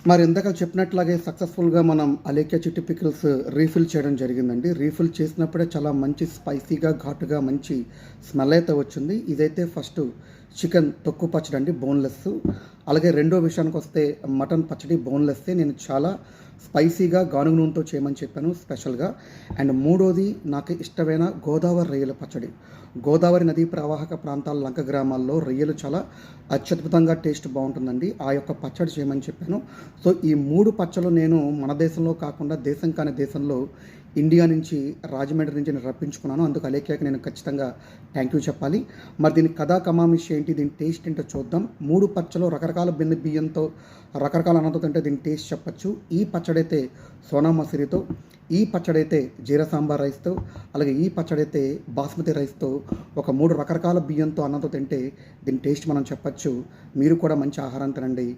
మరి ఇందాక చెప్పినట్లాగే సక్సెస్‌ఫుల్‌గా మనం అలేఖ్య చిట్టి పికిల్స్ రీఫిల్ చేయడం జరిగిందండి. రీఫిల్ చేసినప్పుడే చాలా మంచి స్పైసీగా, ఘాటుగా మంచి స్మెల్ అయితే వచ్చింది. ఇదైతే ఫస్టు చికెన్ తొక్కు పచ్చడి అండి, బోన్‌లెస్. అలాగే రెండో విషయానికొస్తే మటన్ పచ్చడి బోన్‌లెస్సే. నేను చాలా స్పైసీగా గానుగ నూనెతో చేయమని చెప్పాను స్పెషల్‌గా. అండ్ మూడోది నాకు ఇష్టమైన గోదావరి రొయ్యల పచ్చడి. గోదావరి నదీ ప్రవాహక ప్రాంతాల లంక గ్రామాల్లో రొయ్యలు చాలా అత్యద్భుతంగా టేస్ట్ బావుంటుందండి. ఆ యొక్క పచ్చడి చేయమని చెప్పాను. సో, ఈ 3 పచ్చళ్ళు నేను మన దేశంలో కాకుండా దేశం కాని దేశంలో ఇండియా నుంచి, రాజమండ్రి నుంచి నేను రప్పించుకున్నాను. అందుకు అలేఖ్యకి నేను ఖచ్చితంగా థ్యాంక్ యూ చెప్పాలి. మరి దీని కథా కమామిషి ఏంటి? దీని టేస్ట్ ఏంటో చూద్దాం. 3 పచ్చళ్ళు రకరకాల బియ్యంతో, రకరకాల అన్నంతో తింటే దీని టేస్ట్ చెప్పొచ్చు. ఈ పచ్చడైతే సోనా మసూరితో, ఈ పచ్చడైతే జీరా సాంబార్ రైస్‌తో, అలాగే ఈ పచ్చడైతే బాస్మతి రైస్‌తో ఒక 3 రకరకాల బియ్యంతో అన్నంతో తింటే దీని టేస్ట్ మనం చెప్పొచ్చు. మీరు కూడా మంచి ఆహారం తినండి.